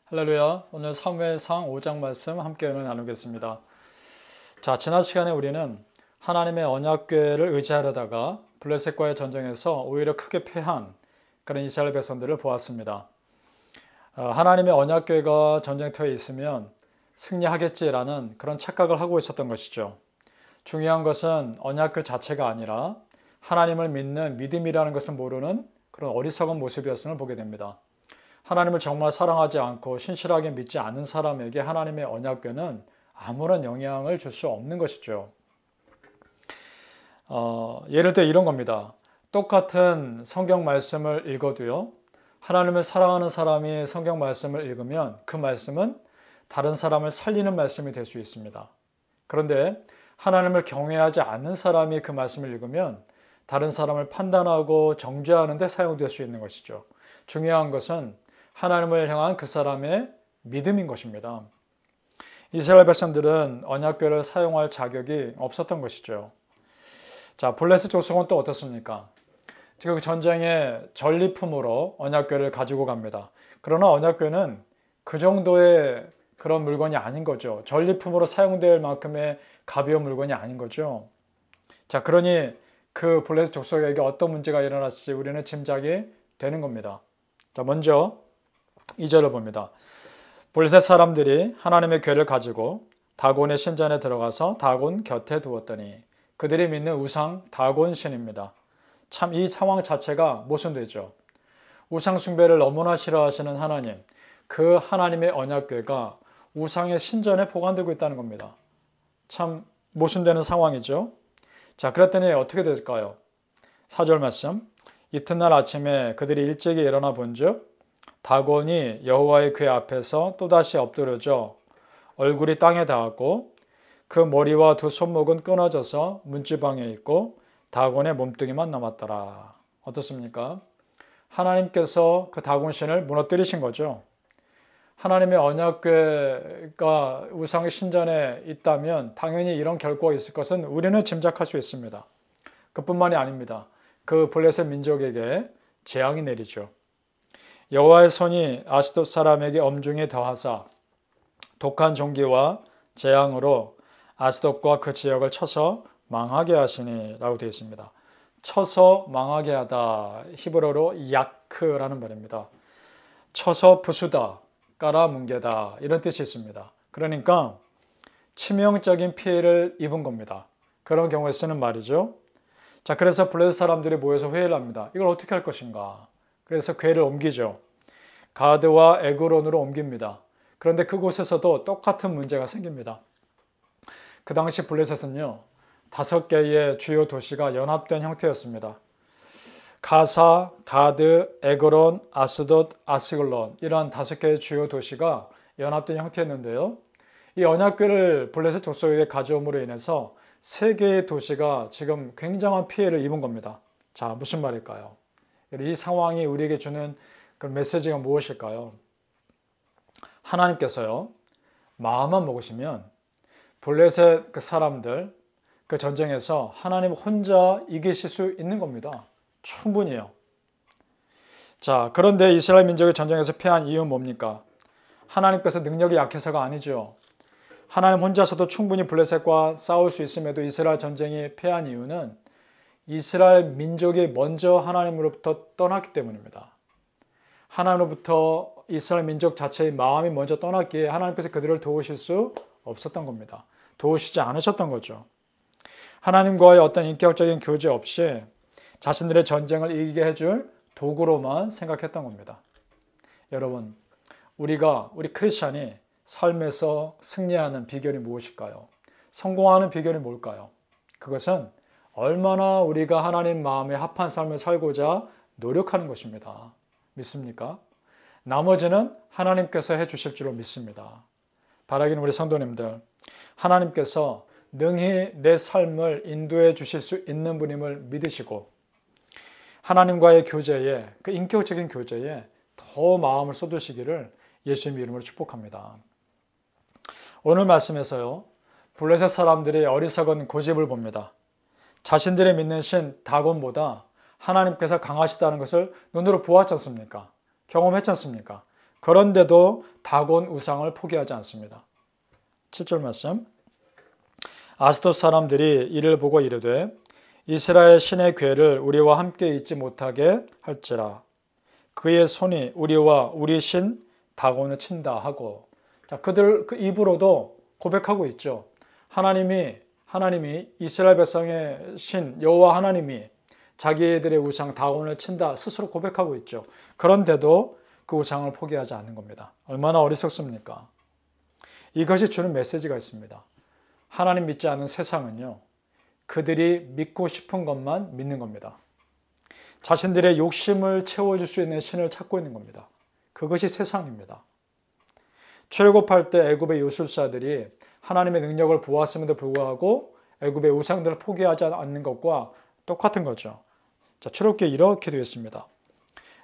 할렐루야. 오늘 사무엘상 5장 말씀 함께 나누겠습니다. 자, 지난 시간에 우리는 하나님의 언약궤를 의지하려다가 블레셋과의 전쟁에서 오히려 크게 패한 그런 이스라엘 백성들을 보았습니다. 하나님의 언약궤가 전쟁터에 있으면 승리하겠지라는 그런 착각을 하고 있었던 것이죠. 중요한 것은 언약궤 자체가 아니라 하나님을 믿는 믿음이라는 것을 모르는 그런 어리석은 모습이었음을 보게 됩니다. 하나님을 정말 사랑하지 않고 신실하게 믿지 않는 사람에게 하나님의 언약궤는 아무런 영향을 줄 수 없는 것이죠. 예를 들어 이런 겁니다. 똑같은 성경 말씀을 읽어도요, 하나님을 사랑하는 사람이 성경 말씀을 읽으면 그 말씀은 다른 사람을 살리는 말씀이 될 수 있습니다. 그런데 하나님을 경외하지 않는 사람이 그 말씀을 읽으면 다른 사람을 판단하고 정죄하는 데 사용될 수 있는 것이죠. 중요한 것은 하나님을 향한 그 사람의 믿음인 것입니다. 이스라엘 백성들은 언약궤를 사용할 자격이 없었던 것이죠. 자, 블레셋 족속은 또 어떻습니까? 지금 전쟁의 전리품으로 언약궤를 가지고 갑니다. 그러나 언약궤는 그 정도의 그런 물건이 아닌 거죠. 전리품으로 사용될 만큼의 가벼운 물건이 아닌 거죠. 자, 그러니 그 블레셋 족속에게 어떤 문제가 일어났을지 우리는 짐작이 되는 겁니다. 자, 먼저 2절을 봅니다. 블레셋 사람들이 하나님의 궤를 가지고 다곤의 신전에 들어가서 다곤 곁에 두었더니 그들이 믿는 우상 다곤 신입니다. 참 이 상황 자체가 모순되죠. 우상 숭배를 너무나 싫어하시는 하나님, 그 하나님의 언약궤가 우상의 신전에 보관되고 있다는 겁니다. 참 모순되는 상황이죠. 자, 그랬더니 어떻게 될까요? 4절 말씀. 이튿날 아침에 그들이 일찍이 일어나 본즉 다곤이 여호와의 궤 앞에서 또다시 엎드려져 얼굴이 땅에 닿았고 그 머리와 두 손목은 끊어져서 문지방에 있고 다곤의 몸뚱이만 남았더라. 어떻습니까? 하나님께서 그 다곤 신을 무너뜨리신 거죠. 하나님의 언약궤가 우상의 신전에 있다면 당연히 이런 결과가 있을 것은 우리는 짐작할 수 있습니다. 그뿐만이 아닙니다. 그 블레셋 민족에게 재앙이 내리죠. 여호와의 손이 아스돗 사람에게 엄중히 더하사 독한 종기와 재앙으로 아스돗과 그 지역을 쳐서 망하게 하시니 라고 되어 있습니다. 쳐서 망하게 하다, 히브리어로 야크라는 말입니다. 쳐서 부수다, 깔아뭉개다 이런 뜻이 있습니다. 그러니까 치명적인 피해를 입은 겁니다. 그런 경우에 쓰는 말이죠. 자, 그래서 블레셋 사람들이 모여서 회의를 합니다. 이걸 어떻게 할 것인가? 그래서 궤를 옮기죠. 가드와 에그론으로 옮깁니다. 그런데 그곳에서도 똑같은 문제가 생깁니다. 그 당시 블레셋은요, 5개의 주요 도시가 연합된 형태였습니다. 가사, 가드, 에그론, 아스돗, 아스글론 이러한 5개의 주요 도시가 연합된 형태였는데요. 이 언약궤를 블레셋 족속에게 가져옴으로 인해서 3개의 도시가 지금 굉장한 피해를 입은 겁니다. 자, 무슨 말일까요? 이 상황이 우리에게 주는 그 메시지가 무엇일까요? 하나님께서요, 마음만 먹으시면 블레셋 그 사람들 그 전쟁에서 하나님 혼자 이기실 수 있는 겁니다. 충분히요. 자, 그런데 이스라엘 민족의 전쟁에서 패한 이유는 뭡니까? 하나님께서 능력이 약해서가 아니죠. 하나님 혼자서도 충분히 블레셋과 싸울 수 있음에도 이스라엘 전쟁이 패한 이유는 이스라엘 민족이 먼저 하나님으로부터 떠났기 때문입니다. 하나님으로부터 이스라엘 민족 자체의 마음이 먼저 떠났기에 하나님께서 그들을 도우실 수 없었던 겁니다. 도우시지 않으셨던 거죠. 하나님과의 어떤 인격적인 교제 없이 자신들의 전쟁을 이기게 해줄 도구로만 생각했던 겁니다. 여러분, 우리 크리스찬이 삶에서 승리하는 비결이 무엇일까요? 성공하는 비결이 뭘까요? 그것은 얼마나 우리가 하나님 마음에 합한 삶을 살고자 노력하는 것입니다. 믿습니까? 나머지는 하나님께서 해주실 줄로 믿습니다. 바라기는 우리 성도님들, 하나님께서 능히 내 삶을 인도해 주실 수 있는 분임을 믿으시고 하나님과의 교제에, 그 인격적인 교제에 더 마음을 쏟으시기를 예수님의 이름으로 축복합니다. 오늘 말씀에서요, 블레셋 사람들이 어리석은 고집을 봅니다. 자신들의 믿는 신 다곤보다 하나님께서 강하시다는 것을 눈으로 보았지 않습니까? 경험했지 않습니까? 그런데도 다곤 우상을 포기하지 않습니다. 7절 말씀. 아스돗 사람들이 이를 보고 이르되 이스라엘 신의 괴를 우리와 함께 있지 못하게 할지라. 그의 손이 우리와 우리 신 다곤을 친다 하고, 자, 그들 그 입으로도 고백하고 있죠. 하나님이 이스라엘 백성의 신 여호와 하나님이 자기들의 우상 다곤을 친다 스스로 고백하고 있죠. 그런데도 그 우상을 포기하지 않는 겁니다. 얼마나 어리석습니까? 이것이 주는 메시지가 있습니다. 하나님 믿지 않는 세상은요, 그들이 믿고 싶은 것만 믿는 겁니다. 자신들의 욕심을 채워줄 수 있는 신을 찾고 있는 겁니다. 그것이 세상입니다. 출애굽할 때 애굽의 요술사들이 하나님의 능력을 보았음에도 불구하고 애굽의 우상들을 포기하지 않는 것과 똑같은 거죠. 자, 출애굽기에 이렇게 되어 있습니다.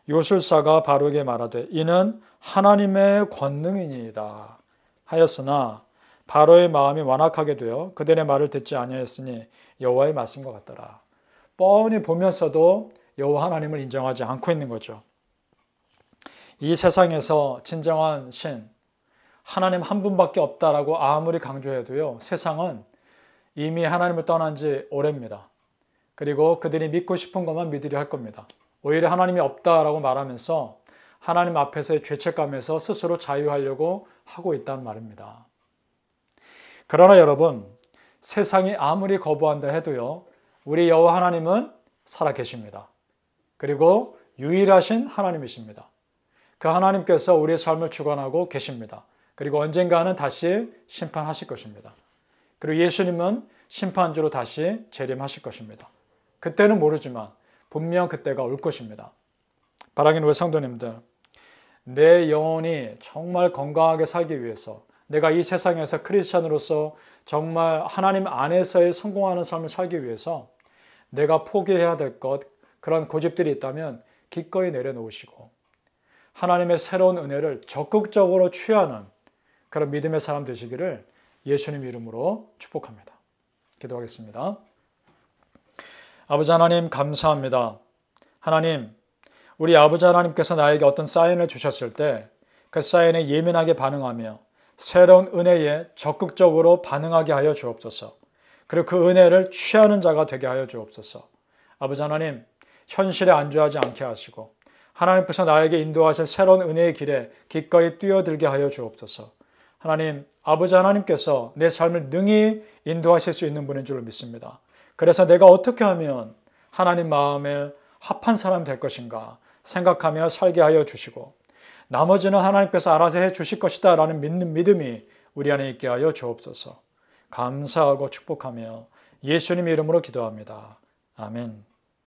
요술사가 바로에게 말하되 이는 하나님의 권능이니이다 하였으나 바로의 마음이 완악하게 되어 그들의 말을 듣지 아니하였으니 여호와의 말씀과 같더라. 뻔히 보면서도 여호와 하나님을 인정하지 않고 있는 거죠. 이 세상에서 진정한 신, 하나님 한 분밖에 없다라고 아무리 강조해도요, 세상은 이미 하나님을 떠난 지 오래입니다. 그리고 그들이 믿고 싶은 것만 믿으려 할 겁니다. 오히려 하나님이 없다라고 말하면서 하나님 앞에서의 죄책감에서 스스로 자유하려고 하고 있다는 말입니다. 그러나 여러분, 세상이 아무리 거부한다 해도요, 우리 여호와 하나님은 살아계십니다. 그리고 유일하신 하나님이십니다. 그 하나님께서 우리의 삶을 주관하고 계십니다. 그리고 언젠가는 다시 심판하실 것입니다. 그리고 예수님은 심판주로 다시 재림하실 것입니다. 그때는 모르지만 분명 그때가 올 것입니다. 사랑하는 우리 성도님들, 내 영혼이 정말 건강하게 살기 위해서, 내가 이 세상에서 크리스찬으로서 정말 하나님 안에서의 성공하는 삶을 살기 위해서 내가 포기해야 될 것, 그런 고집들이 있다면 기꺼이 내려놓으시고 하나님의 새로운 은혜를 적극적으로 취하는 그런 믿음의 사람 되시기를 예수님 이름으로 축복합니다. 기도하겠습니다. 아버지 하나님, 감사합니다. 하나님, 우리 아버지 하나님께서 나에게 어떤 사인을 주셨을 때 그 사인에 예민하게 반응하며 새로운 은혜에 적극적으로 반응하게 하여 주옵소서. 그리고 그 은혜를 취하는 자가 되게 하여 주옵소서. 아버지 하나님, 현실에 안주하지 않게 하시고 하나님께서 나에게 인도하실 새로운 은혜의 길에 기꺼이 뛰어들게 하여 주옵소서. 하나님, 아버지 하나님께서 내 삶을 능히 인도하실 수 있는 분인 줄 믿습니다. 그래서 내가 어떻게 하면 하나님 마음에 합한 사람이 될 것인가 생각하며 살게 하여 주시고 나머지는 하나님께서 알아서 해 주실 것이다 라는 믿는 믿음이 우리 안에 있게 하여 주옵소서. 감사하고 축복하며 예수님 이름으로 기도합니다. 아멘.